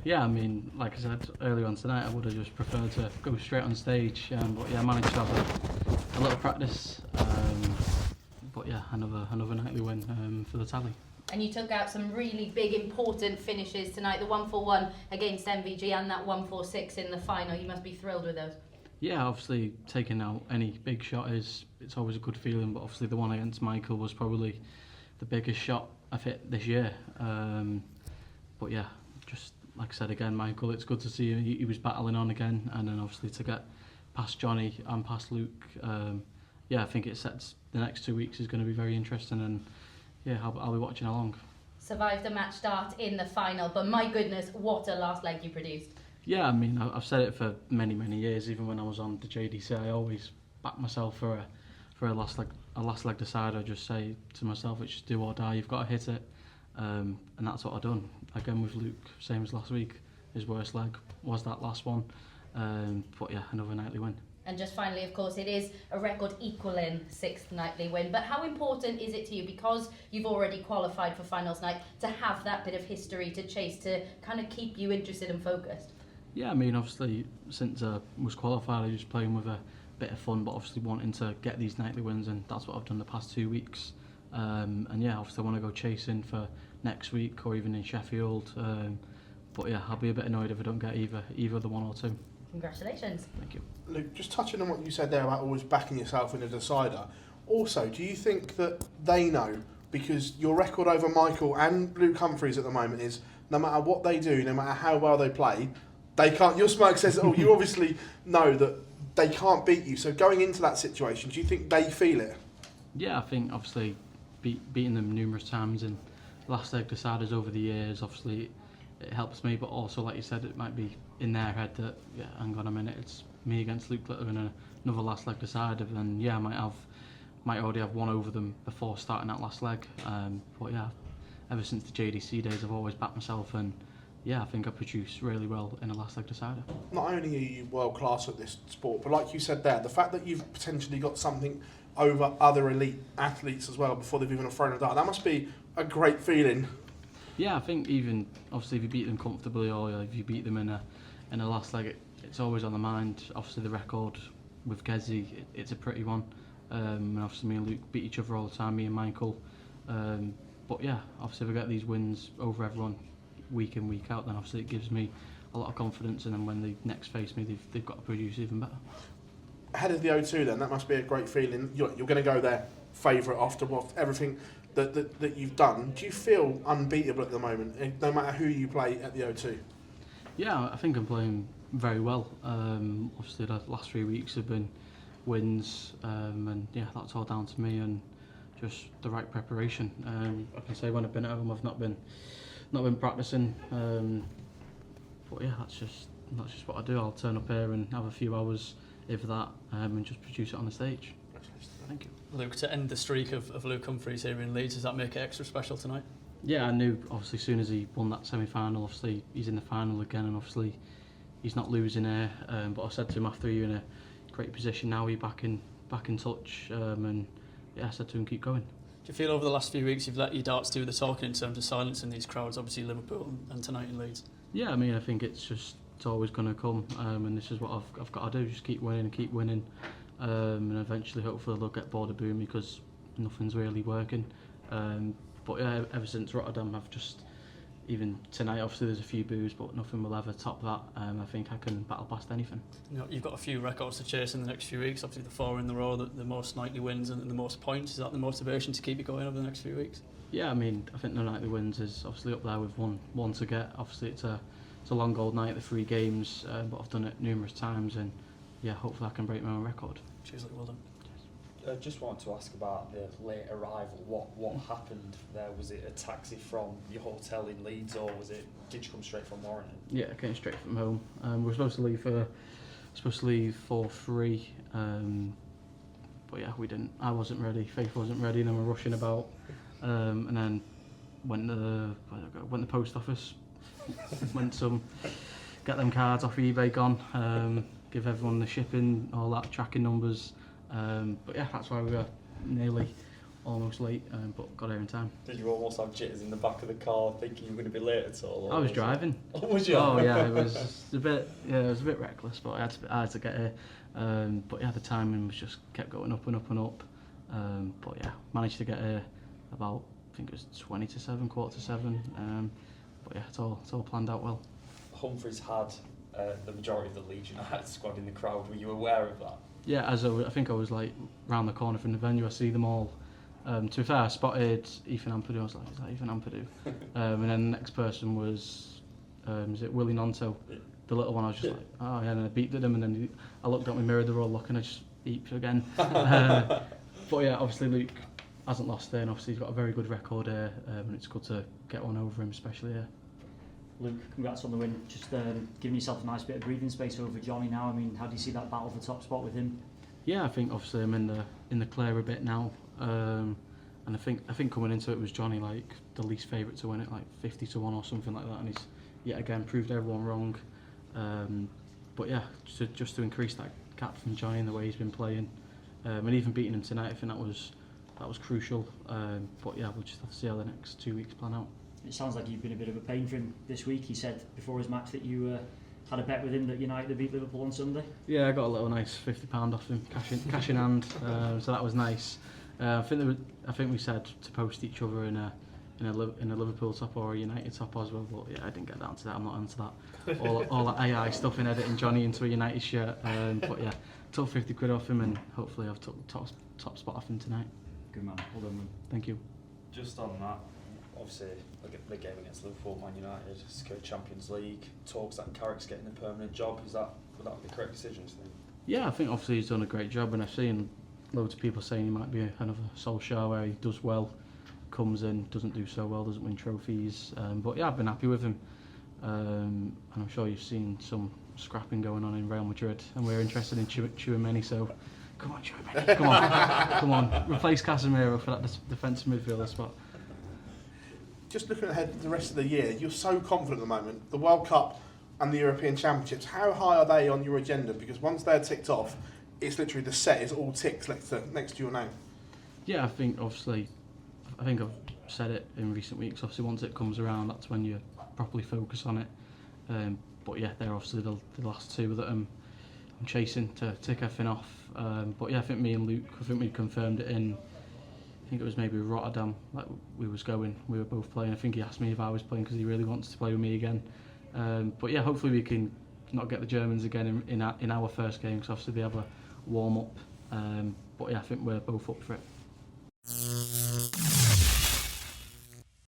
Yeah, I mean, like I said earlier on tonight, I would have just preferred to go straight on stage, but yeah, I managed to have a little practice. But yeah, another nightly win for the tally. And you took out some really big, important finishes tonight. The 1-4-1 against MVG and that 1-4-6 in the final. You must be thrilled with those. Yeah, obviously taking out any big shot it's always a good feeling, but obviously the one against Michael was probably the biggest shot I've hit this year. But yeah, just like I said again, Michael, it's good to see he was battling on again, and then obviously to get past Johnny and past Luke. Yeah, I think it sets the next 2 weeks is going to be very interesting, and yeah, I'll be watching along. Survived a match start in the final, but my goodness, what a last leg you produced. Yeah, I mean, I've said it for many years. Even when I was on the JDC, I always back myself for a last leg decider. I just say to myself, it's just do or die. You've got to hit it, and that's what I've done. Again with Luke, same as last week. His worst leg was that last one, but yeah, another nightly win. And just finally, of course, it is a record equaling 6th nightly win. But how important is it to you, because you've already qualified for finals night, to have that bit of history to chase, to kind of keep you interested and focused? Yeah, I mean, obviously, since I was qualified, I was just playing with a bit of fun, but obviously wanting to get these nightly wins, and that's what I've done the past 2 weeks. And yeah, obviously I want to go chasing for next week or even in Sheffield. But yeah, I'll be a bit annoyed if I don't get either the 1 or 2. Congratulations. Thank you. Luke, just touching on what you said there about always backing yourself in a decider, also, do you think that they know, because your record over Michael and Luke Humphries at the moment is, no matter what they do, no matter how well they play, they can't, your smoke says, oh, you obviously know that they can't beat you, so going into that situation, do you think they feel it? Yeah, I think obviously beating them numerous times in last leg deciders over the years, obviously it helps me, but also, like you said, it might be in their head that, yeah, hang on a minute, it's me against Luke Litter in another last leg decider, and yeah, I might already have one over them before starting that last leg. But yeah, ever since the JDC days, I've always backed myself, and yeah, I think I produce really well in a last leg decider. Not only are you world class at this sport, but like you said there, the fact that you've potentially got something over other elite athletes as well before they've even thrown a dart, that must be a great feeling. Yeah, I think even obviously if you beat them comfortably or if you beat them in a last leg, it's always on the mind. Obviously the record with Gezi, it's a pretty one. And obviously me and Luke beat each other all the time, me and Michael. But yeah, obviously if I get these wins over everyone week in, week out, then obviously it gives me a lot of confidence, and then when they next face me, they've got to produce even better. Ahead of the O2 then, that must be a great feeling. You're going to go there favourite after everything that you've done. Do you feel unbeatable at the moment, no matter who you play at the O2? Yeah, I think I'm playing very well. Obviously the last 3 weeks have been wins, and yeah, that's all down to me and just the right preparation. I can say when I've been at home, I've not been practicing, but yeah, that's just what I do. I'll turn up here and have a few hours, if that, and just produce it on the stage. Thank you. Luke, to end the streak of Luke Humphries here in Leeds, does that make it extra special tonight? Yeah, I knew obviously as soon as he won that semi-final, obviously he's in the final again, and obviously he's not losing here. But I said to him after, you're in a great position now, you're back in touch, and yeah, I said to him, keep going. Do you feel over the last few weeks you've let your darts do the talking in terms of silencing these crowds, obviously Liverpool and tonight in Leeds? Yeah, I mean, I think it's always going to come, and this is what I've got to do, just keep winning, and eventually hopefully they'll get bored of booing me because nothing's really working. But yeah, ever since Rotterdam, I've just, even tonight obviously there's a few boos, but nothing will ever top that. I think I can battle past anything. You know, you've got a few records to chase in the next few weeks, obviously the 4 in the row, the most nightly wins and the most points. Is that the motivation to keep you going over the next few weeks? Yeah, I mean, I think the nightly wins is obviously up there with one to get. Obviously it's a long old night, the 3 games, but I've done it numerous times, and yeah, hopefully I can break my own record. Cheers, well done. Just wanted to ask about the late arrival. What happened there? Was it a taxi from your hotel in Leeds, or did you come straight from Warrington? Yeah, I came straight from home. We were supposed to leave for 3, but yeah, we didn't. I wasn't ready. Faith wasn't ready, and then we're rushing about, and then went to the post office, get them cards off eBay gone, give everyone the shipping, all that, tracking numbers. But yeah, that's why we were nearly almost late, but got here in time. Did you almost have jitters in the back of the car thinking you were going to be late at all? I was driving. Oh, was you? Oh yeah, it was a bit reckless, but I had to get here. But yeah, the timing was just kept going up and up and up. But yeah, managed to get here about, I think it was 20 to 7, quarter to 7. But yeah, it's all planned out well. Humphries had the majority of the Leeds United squad in the crowd. Were you aware of that? Yeah, I think I was like round the corner from the venue. I see them all. To be fair, I spotted Ethan Ampadu. I was like, is that Ethan Ampadu? And then the next person was, is it Willie Nonto? Yeah. The little one. I was just like, oh yeah, and I beeped at him, and then I looked at my mirror, they were all looking, I just beeped again. But yeah, obviously Luke hasn't lost there, and obviously he's got a very good record here, and it's good to get one over him, especially here. Luke, congrats on the win. Just giving yourself a nice bit of breathing space over Johnny now. I mean, how do you see that battle for the top spot with him? Yeah, I think obviously I'm in the clear a bit now, and I think coming into it was Johnny like the least favourite to win it, like 50 to 1 or something like that, and he's yet again proved everyone wrong. But yeah, just to increase that gap from Johnny and the way he's been playing, and even beating him tonight, I think that was crucial. But yeah, we'll just have to see how the next 2 weeks plan out. It sounds like you've been a bit of a pain for him this week. He said before his match that you had a bet with him that United would beat Liverpool on Sunday. Yeah, I got a little nice £50 off him, cash in hand. So that was nice. I think we said to post each other in a Liverpool top or a United top as well. But yeah, I didn't get down to that. I'm not into that. All that AI stuff in editing Johnny into a United shirt. But yeah, took 50 quid off him, and hopefully I've took the top spot off him tonight. Good man. Well done, man. Thank you. Just on that, obviously the game against Liverpool, Man United, secured Champions League, talks that Carrick's getting a permanent job. Would that be the correct decision, do you think? Yeah, I think obviously he's done a great job, and I've seen loads of people saying he might be another Solskjaer where he does well, comes in, doesn't do so well, doesn't win trophies. But yeah, I've been happy with him, and I'm sure you've seen some scrapping going on in Real Madrid, and we're interested in Tchouaméni, so come on Tchouaméni, come on, replace Casemiro for that defensive midfielder spot. Just looking ahead to the rest of the year, you're so confident at the moment. The World Cup and the European Championships, how high are they on your agenda? Because once they're ticked off, it's literally the set is all ticks next to your name. Yeah, I think I've said it in recent weeks. Obviously, once it comes around, that's when you properly focus on it. But yeah, they're obviously the last two that I'm chasing to tick everything off. But yeah, I think me and Luke, we confirmed it in, I think it was maybe Rotterdam, like we were both playing. I think he asked me if I was playing because he really wants to play with me again. But yeah, hopefully we can not get the Germans again in our first game, because obviously they have a warm up. But yeah, I think we're both up for it.